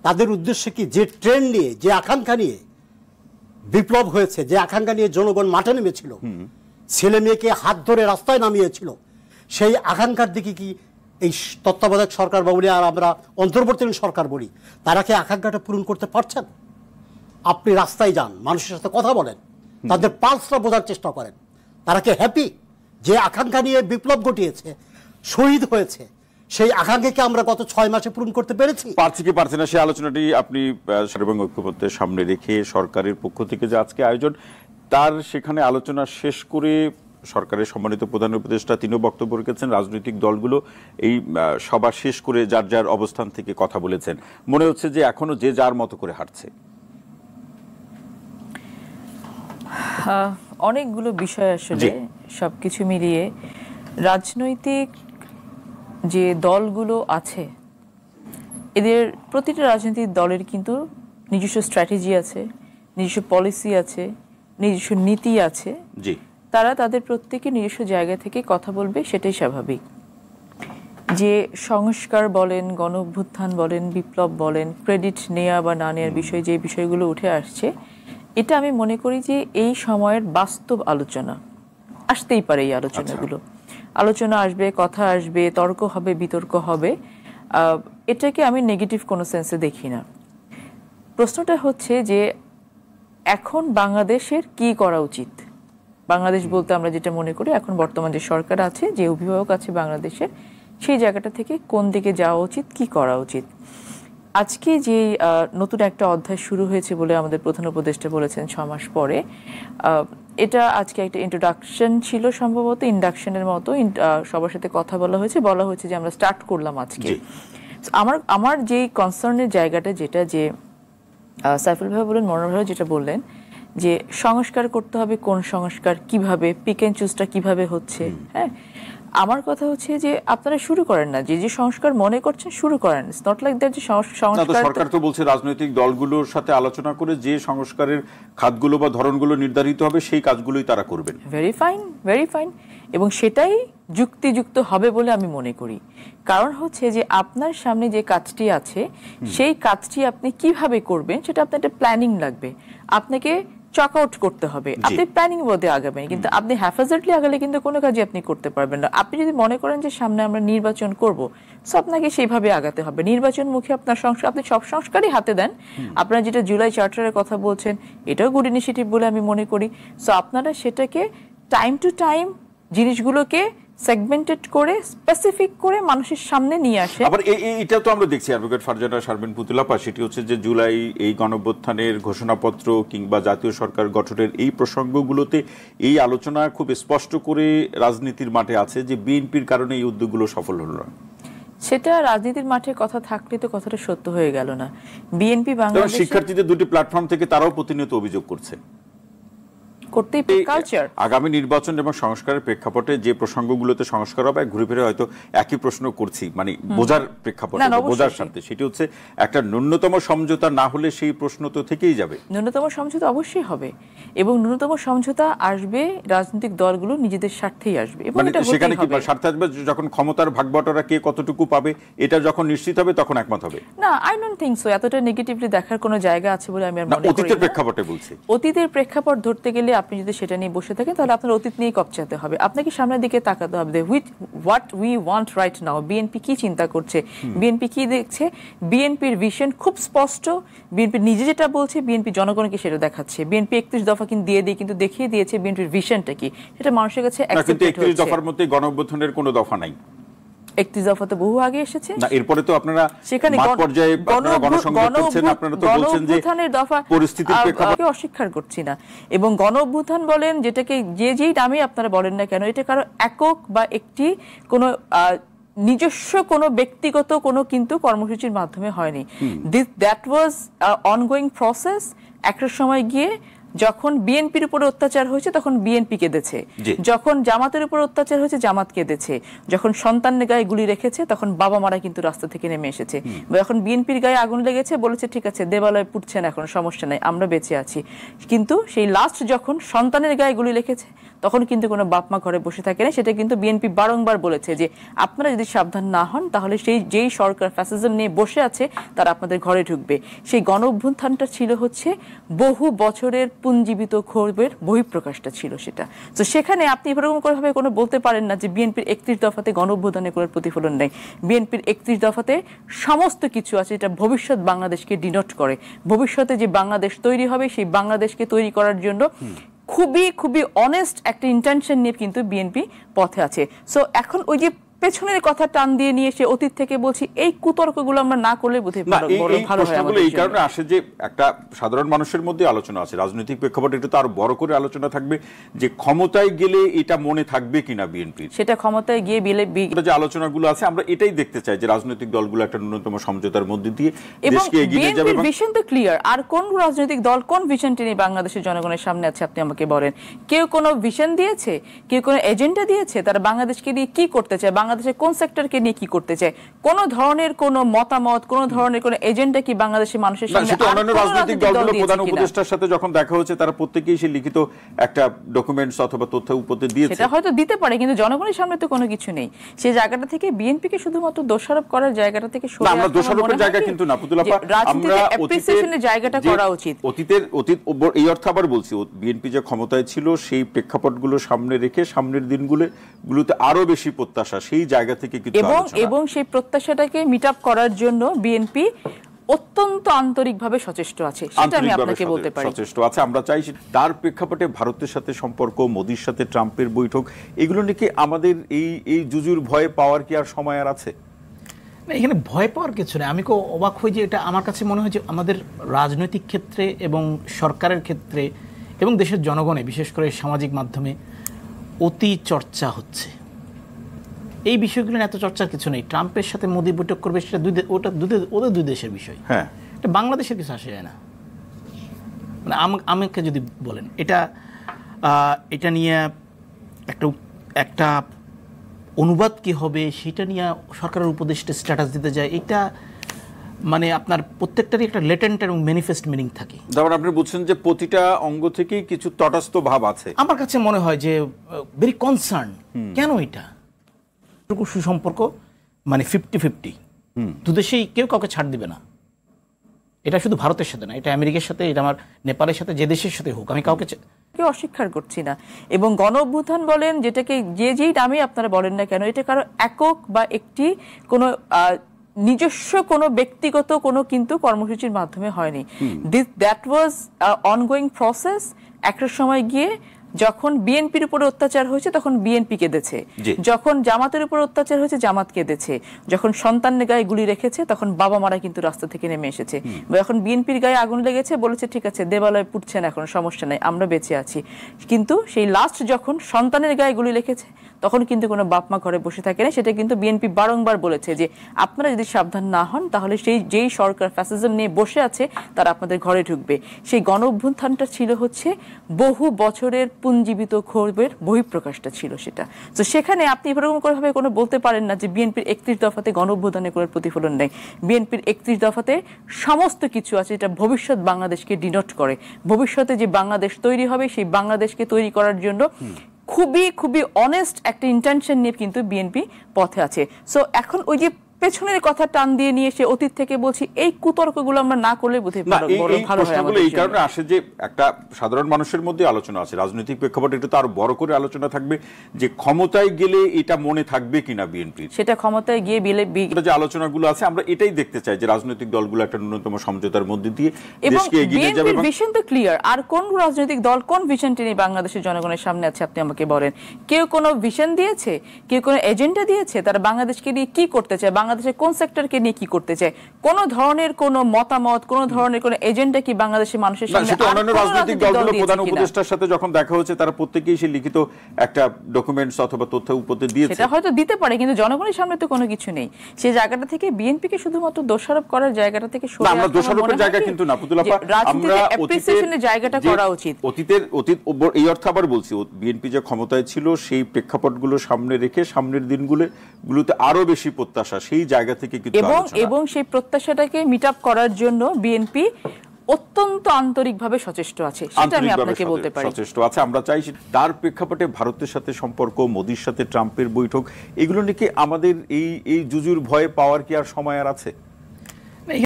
তাদের উদ্দেশ্য কি যে ট্রেন্ড নিয়ে, যে আকাঙ্ক্ষা নিয়ে বিপ্লব হয়েছে, যে আকাঙ্ক্ষা নিয়ে জনগণ মাঠে নেমেছিল, ছেলে মেয়েকে হাত ধরে রাস্তায় নামিয়েছিল, সেই আকাঙ্ক্ষার দিকে কি এই তত্ত্বাবধায়ক সরকার বা বলি আর আমরা অন্তর্বর্তীকালীন সরকার বলি, তারা কি আকাঙ্ক্ষাটা পূরণ করতে পারছেন? আপনি রাস্তায় যান, মানুষের সাথে কথা বলেন, তাদের পালসটা বোঝার চেষ্টা করেন, তারা কি হ্যাপি? যে আকাঙ্ক্ষা নিয়ে বিপ্লব ঘটিয়েছে, শহীদ হয়েছে, সেই আকাঙ্ক্ষাকে আমরা গত 6 মাসে পূরণ করতে পেরেছি? পারছি কি পারছি না সেই আলোচনাটি আপনি সার্বভৌম ঐক্যমত্যের সামনে রেখে সরকারের পক্ষ থেকে যে আজকে আয়োজন, তার সেখানে আলোচনা শেষ করে সরকারের সম্মানিত প্রধান উপদেষ্টা তিনিও বক্তব্য রেখেছেন, রাজনৈতিক দলগুলো এই সভা শেষ করে যার যার অবস্থান থেকে কথা বলেছেন। মনে হচ্ছে যে এখনো যে যার মতো করে হাঁটছে। অনেকগুলো বিষয় আসলে সবকিছু মিলিয়ে রাজনৈতিক যে দলগুলো আছে, এদের প্রতিটা রাজনৈতিক দলের কিন্তু নিজস্ব স্ট্র্যাটেজি আছে, নিজস্ব পলিসি আছে, নিজস্ব নীতি আছে। জি, তারা তাদের প্রত্যেকে নিজস্ব জায়গা থেকে কথা বলবে, সেটাই স্বাভাবিক। যে সংস্কার বলেন, গণ অভ্যুত্থান বলেন, বিপ্লব বলেন, ক্রেডিট নেওয়া বা না নেওয়ার বিষয়ে যে বিষয়গুলো উঠে আসছে, এটা আমি মনে করি যে এই সময়ের বাস্তব আলোচনা আসতেই পারে। এই আলোচনাগুলো আলোচনা আসবে, কথা আসবে, তর্ক হবে, বিতর্ক হবে, এটাকে আমি নেগেটিভ কোনো সেন্সে দেখি না। প্রশ্নটা হচ্ছে যে এখন বাংলাদেশের কি করা উচিত। বাংলাদেশ বলতে আমরা যেটা মনে করি, এখন বর্তমান যে সরকার আছে, যে অভিভাবক আছে বাংলাদেশের, সেই জায়গাটা থেকে কোন দিকে যাওয়া উচিত, কি করা উচিত। আজকে যে নতুন একটা অধ্যায় শুরু হয়েছে বলে আমাদের প্রধান উপদেষ্টা বলেছেন 6 মাস পরে, এটা আজকে একটা ইন্ট্রোডাকশন ছিল, সম্ভবত ইন্ডাকশনের মতো সবার সাথে কথা বলা হয়েছে যে আমরা স্টার্ট করলাম আজকে। আমার যে কনসার্নের জায়গাটা, যেটা যে সাইফুল ভাই বলেন, মনোহর ভাই যেটা বললেন যে সংস্কার করতে হবে, কোন সংস্কার, কিভাবে, পিক এন্ড চুজটা কিভাবে হচ্ছে। হ্যাঁ, আমার কথা হচ্ছে যে আপনারা শুরু করেন না, যে যে সংস্কার মনে করছেন শুরু করেন। ইটস নট লাইক দ্যাট যে সংস্কার। সরকার তো বলছে রাজনৈতিক দলগুলোর সাথে আলোচনা করে যে সংস্কারের খাতগুলো বা ধরনগুলো নির্ধারিত হবে সেই কাজগুলোই তারা করবেন। ভেরি ফাইন, ভেরি ফাইন, এবং সেটাই যুক্তিযুক্ত হবে বলে আমি মনে করি। কারণ হচ্ছে যে আপনার সামনে যে কাজটি আছে, সেই কাজটি আপনি কিভাবে করবেন সেটা আপনার একটা প্ল্যানিং লাগবে, আপনাকে চক আউট করতে হবে। আপনি প্ল্যানিং মধ্যে আগাবেন, কিন্তু আপনি হ্যাফাজার্টলি আগালে কিন্তু কোনো কাজই আপনি করতে পারবেন না। আপনি যদি মনে করেন যে সামনে আমরা নির্বাচন করব, সো আপনাকে সেইভাবে আগাতে হবে। নির্বাচনমুখী আপনার সংস্কার, আপনি সব সংস্কারই হাতে দেন। আপনারা যেটা জুলাই চার্টারের কথা বলছেন, এটাও গুড ইনিশিয়েটিভ বলে আমি মনে করি। সো আপনারা সেটাকে টাইম টু টাইম জিনিসগুলোকে সেগমেন্টেড করে, স্পেসিফিক করে মানুষের সামনে নিয়ে আসে। আবার এটা তো আমরা দেখছি অ্যাডভোকেট ফারজানা শারমিন পুতুলাপা, সেটি হচ্ছে যে জুলাই এই গণঅভ্যুত্থানের ঘোষণাপত্র কিংবা জাতীয় সরকার গঠনের এই প্রসঙ্গগুলোতে এই আলোচনা খুব স্পষ্ট করে রাজনীতির মাঠে আছে যে বিএনপির কারণে এই উদ্যোগগুলো সফল হলো না। সেটা রাজনীতির মাঠে কথা থাকলে তো কথাটা সত্য হয়ে গেল না। বিএনপি বাংলাদেশ শিক্ষার্থীদের দুটি প্ল্যাটফর্ম থেকে তারাও প্রতিনিয়ত অভিযোগ করছে। আগামী নির্বাচন এবং সংস্কারের প্রেক্ষাপটে যে প্রসঙ্গগুলোতে সংস্কার হবে, ঘুরে ফিরে হয়তো একই প্রশ্ন করছি, মানে বোঝার প্রেক্ষাপটে, বোঝার স্বার্থে, সেটি হচ্ছে একটা ন্যূনতম সমঝোতা না হলে সেই প্রশ্ন তো থেকেই যাবে। ন্যূনতম সমঝোতা অবশ্যই হবে, এবং ন্যূনতম সমঝোতা আসবে রাজনৈতিক দলগুলো নিজেদের স্বার্থেই আসবে। এবং সেখানে কি স্বার্থে আসবে, যখন ক্ষমতার ভাগবটরা কে কতটুকু পাবে এটা যখন নিশ্চিত হবে তখন একমত হবে। না, আই ডোন্ট থিংক সো। এতটা নেগেটিভলি দেখার কোনো জায়গা আছে বলে আমি মনে করি না। অতীতের প্রেক্ষাপটে বলছি। অতীতের প্রেক্ষাপট ধরতে গেলে আপনি যদি সেটা নিয়ে বসে থাকেন, তাহলে আপনার অতীত নিয়ে কপচাতে হবে। আপনাকে সামনের দিকে তাকাতে হবে, what we want right now. BNP কি চিন্তা করছে, বিএনপি কি দেখছে, বিএনপির ভিশন খুব স্পষ্ট। বিএনপি নিজে যেটা বলছে, বিএনপি জনগণকে সেটা দেখাচ্ছে। বিএনপি 31 দফা কিন্তু দেখিয়ে দিয়েছে বিএনপির ভিশনটা কি, সেটা মানুষের কাছে কিন্তু 31 দফার মধ্যে গণঅভ্যুত্থানের কোনো দফা নাই। 31 দফা তো বহু আগে এসেছে। না, এরপরে তো আপনারা সেখানে পর্যায়ে গণসংযোগ করছেন, আপনারা তো বলছেন যে পরিস্থিতির প্রেক্ষাপটে অস্বীকার করছি না। এবং গণ অভ্যুত্থান বলেন, যেটাকে যেই নামে আপনারা বলেন না কেন, এটা কারো একক বা একটি কোনো নিজস্ব কোনো ব্যক্তিগত কোনো কিন্তু কর্মসূচির মাধ্যমে হয়নি। That was ongoing process. একটা সময় গিয়ে যখন বিএনপির উপরে অত্যাচার হয়েছে তখন বিএনপি কেঁদেছে, যখন জামাতের উপর অত্যাচার হয়েছে জামাত কেঁদেছে, যখন সন্তানের গায়ে গুলি রেখেছে তখন বাবা মারা কিন্তু রাস্তা থেকে নেমে এসেছে, যখন বিএনপির গায়ে আগুন লেগেছে বলেছে ঠিক আছে দেবালয় পুড়ছে না, এখন সমস্যা নাই, আমরা বেঁচে আছি। কিন্তু সেই লাস্ট যখন সন্তানের গায়ে গুলি রেখেছে তখন কিন্তু কোনো বাপ মা ঘরে বসে থাকে না। সেটা কিন্তু বিএনপি বারংবার বলেছে যে আপনারা যদি সাবধান না হন তাহলে যেই সরকার ফ্যাসিজম নিয়ে বসে আছে তারা আপনাদের ঘরে ঢুকবে। সেই গণ অভ্যুত্থানটা ছিল হচ্ছে বহু বছরের পুঞ্জীবিত ক্ষোভের বহিঃপ্রকাশটা ছিল সেটা। তো সেখানে আপনি এরকম ভাবে কোনো বলতে পারেন না যে বিএনপির 31 দফাতে গণ অভ্যুত্থানের কোনো প্রতিফলন নেই। বিএনপির 31 দফাতে সমস্ত কিছু আছে যেটা ভবিষ্যৎ বাংলাদেশকে ডিনোট করে। ভবিষ্যতে যে বাংলাদেশ তৈরি হবে সেই বাংলাদেশকে তৈরি করার জন্য খুবই খুবই অনেস্ট একটা ইন্টেনশন নিয়ে কিন্তু বিএনপি পথে আছে। সো এখন ওই যে পেছনের কথা টান দিয়ে নিয়ে এসে অতীত থেকে বলছি, এই কুতর্কগুলো আমরা না করলে বোধহয় ভালো হয়। এই কারণে আসে যে একটা সাধারণ মানুষের মধ্যে আলোচনা আছে, রাজনৈতিক প্রেক্ষাপটে এটা তো আরো বড় করে আলোচনা থাকবে যে ক্ষমতায় গেলে এটা মনে থাকবে কিনা বিএনপি, সেটা ক্ষমতায় গিয়ে যে আলোচনাগুলো আছে আমরা এটাই দেখতে চাই যে রাজনৈতিক দলগুলো একটা ন্যূনতম সমঝোতার মধ্যে দিয়ে দেশকে এগিয়ে নিয়ে যাবে। ভিশন তো ক্লিয়ার। আর কোন রাজনৈতিক দল কোন ভিশন টেনে বাংলাদেশের জনগণের সামনে আছে আপনি আমাকে বলেন। কেউ কোনো ভিশন দিয়েছে, কেউ কোনো এজেন্ডা দিয়েছে, তারা বাংলাদেশকে নিয়ে কি করতে চায়, বাংলাদেশের কোন সেক্টরকে নিয়ে কি করতে চায়, কোন ধরনের কোন মতামত, কোন ধরনের কোন এজেন্ডা কি বাংলাদেশের মানুষের সামনে? অন্যান্য রাজনৈতিক দলগুলো প্রধান উপদেষ্টার সাথে যখন দেখা হচ্ছে তারা প্রত্যেকেই সেই লিখিত একটা ডকুমেন্টস অথবা তথ্য উপহার দিয়েছে। সেটা হয়তো দিতে পারে, কিন্তু জনগণের সামনে তো কোনো কিছু নেই। সেই জায়গাটা থেকে বিএনপিকে শুধুমাত্র দোষারোপ করার জায়গাটা থেকে সরে আসা, আমরা দোষারোপের জায়গা কিন্তু না পুতুলাপা, আমরা অ্যাপ্রিসিয়েশনের জায়গাটা করা উচিত। অতীত এই অর্থ আবার বলছি, বিএনপি যে ক্ষমতায় ছিল সেই প্রেক্ষাপটগুলো সামনে রেখে সামনের দিনগুলোতে আরো বেশি প্রত্যাশা, সেই জায়গা থেকে এবং সেই প্রত্যাশাটাকে মিট আপ করার জন্য বিএনপি অত্যন্ত আন্তরিকভাবে সচেষ্ট আছে, সেটা আমি আপনাকে বলতে পারি। সচেষ্ট আছে, আমরা চাই তার প্রেক্ষাপটে ভারতের সাথে সম্পর্ক, মোদির সাথে ট্রাম্পের বৈঠক, এগুলো নাকি আমাদের এই জুজুর ভয়ে পাওয়ার কি আর সময় আর আছে? না, এখানে ভয় পাওয়ার কিছু নেই। আমি অবাক হই যে এটা আমার কাছে মনে হয় যে আমাদের রাজনৈতিক ক্ষেত্রে এবং সরকারের ক্ষেত্রে এবং দেশের জনগণে বিশেষ করে সামাজিক মাধ্যমে অতি চর্চা হচ্ছে। এই বিষয়গুলো এত চর্চার কিছু নেই। ট্রাম্পের সাথে মোদি বৈঠক করবে, সেটা ওদের দুই দেশের বিষয়। হ্যাঁ, এটা বাংলাদেশের কিছু আসে যায় না। মানে আমাকে যদি বলেন এটা নিয়ে একটা অনুবাদ কি হবে সেটা নিয়ে সরকারের উপদেষ্টা স্ট্যাটাস দিতে যায়, এটা মানে আপনার প্রত্যেকটারই একটা লেটেন্ট এবং ম্যানিফেস্ট মিনিং থাকে। যেমন আপনি বলছেন যে প্রতিটা অঙ্গ থেকেই কিছু তটস্থ ভাব আছে। আমার কাছে মনে হয় যে ভেরি কনসার্ন, কেন এটা সুসম্পর্ক মানে 50-50, দুদেশেই কেউ কাউকে ছাড় দিবে না। এটা শুধু ভারতের সাথে না, এটা আমেরিকার সাথে, এটা আমার নেপালের সাথে, যে দেশের সাথে হোক, আমি কাউকে অস্বীকার করছি না। এবং গণ অভ্যুত্থান বলেন, যেটাকে যেই নামে আপনারা বলেন না কেন, এটা কারো একক বা একটি কোনো নিজস্ব কোনো ব্যক্তিগত কোনো কিন্তু কর্মসূচির মাধ্যমে হয়নি। That was ongoing process. একটা সময় গিয়ে যখন বিএনপির উপরে অত্যাচার হয়েছে তখন বিএনপি কেঁদেছে, যখন জামাতের উপর অত্যাচার হয়েছে জামাত কেঁদেছে, যখন সন্তানের গায়ে গুলি রেখেছে তখন বাবা মারা কিন্তু রাস্তা থেকে নেমে এসেছে, যখন বিএনপির গায়ে আগুন লেগেছে বলেছে ঠিক আছে দেবালয় পুড়ছে না, এখন সমস্যা নাই, আমরা বেঁচে আছি। কিন্তু সেই লাস্ট যখন সন্তানের গায়ে গুলি রেখেছে তখন কিন্তু কোনো বাপ মা ঘরে বসে থাকে না। সেটা কিন্তু বিএনপি বারংবার বলেছে যে আপনারা যদি সাবধান না হন তাহলে যেই সরকার ফ্যাসিজম নিয়ে বসে আছে তারা আপনাদের ঘরে ঢুকবে। সেই গণ অভ্যুত্থানটা ছিল হচ্ছে বহু বছরের পুঞ্জীবিত ক্ষোভের বহিঃপ্রকাশটা ছিল সেটা। তো সেখানে আপনি এরকম ভাবে কোনো বলতে পারেন না যে বিএনপির 31 দফাতে গণ অভ্যুত্থানের কোনো প্রতিফলন নেই। বিএনপির 31 দফাতে সমস্ত কিছু আছে যেটা ভবিষ্যৎ বাংলাদেশকে ডিনোট করে। ভবিষ্যতে যে বাংলাদেশ তৈরি হবে সেই বাংলাদেশকে তৈরি করার জন্য খুবই খুবই অনেস্ট একটা ইন্টেনশন নিয়ে কিন্তু বিএনপি পথে আছে। সো এখন ওই যে পেছনের কথা টান দিয়ে নিয়ে এসে অতীত থেকে বলছি, এই কুতর্কগুলো আমরা না করলে বোধহয় ভালো হয়। এই কারণে আসে যে একটা সাধারণ মানুষের মধ্যে আলোচনা আছে, রাজনৈতিক প্রেক্ষাপটে এটা তো আরো বড় করে আলোচনা থাকবে যে ক্ষমতায় গেলে এটা মনে থাকবে কিনা বিএনপি, সেটা ক্ষমতায় গিয়ে যে আলোচনাগুলো আছে আমরা এটাই দেখতে চাই যে রাজনৈতিক দলগুলো একটা ন্যূনতম সমঝোতার মধ্যে দিয়ে দেশকে এগিয়ে নিয়ে যাবে। ভিশন তো ক্লিয়ার। আর কোন রাজনৈতিক দল কোন ভিশন টেনে বাংলাদেশের জনগণের সামনে আছে আপনি আমাকে বলেন। কেউ কোনো ভিশন দিয়েছে, কেউ কোনো এজেন্ডা দিয়েছে, তারা বাংলাদেশকে নিয়ে কি করতে চায়, বাংলাদেশের কোন সেক্টরকে নিয়ে কি করতে চায়, কোন ধরনের কোন মতামত, কোন ধরনের কোন এজেন্ডা কি বাংলাদেশের মানুষের সামনে? অন্যান্য রাজনৈতিক দলগুলো প্রধান উপদেষ্টার সাথে যখন দেখা হচ্ছে তারা প্রত্যেকেই সেই লিখিত একটা ডকুমেন্টস অথবা তথ্য উপহার দিয়েছে। সেটা হয়তো দিতে পারে, কিন্তু জনগণের সামনে তো কোনো কিছু নেই। সেই জায়গাটা থেকে বিএনপিকে শুধুমাত্র দোষারোপ করার জায়গাটা থেকে সরে আসা, আমরা দোষারোপের জায়গা কিন্তু না পুতুলাপা, আমরা অ্যাপ্রিসিয়েশনের জায়গাটা করা উচিত। অতীত এই অর্থ আবার বলছি, বিএনপি যে ক্ষমতায় ছিল সেই প্রেক্ষাপটগুলো সামনে রেখে সামনের দিনগুলোতে আরো বেশি প্রত্যাশা, সেই জায়গা থেকে এবং সেই প্রত্যাশাটাকে মিট আপ করার জন্য বিএনপি অত্যন্ত আন্তরিকভাবে সচেষ্ট আছে, সেটা আমি আপনাকে বলতে পারি। সচেষ্ট আছে, আমরা চাইছি। তার প্রেক্ষাপটে ভারতের সাথে সম্পর্ক, মোদির সাথে ট্রাম্পের বৈঠক, এগুলো নিয়ে কি আমাদের এই জুজুর ভয়ে পাওয়ার কি আর সময় আর আছে?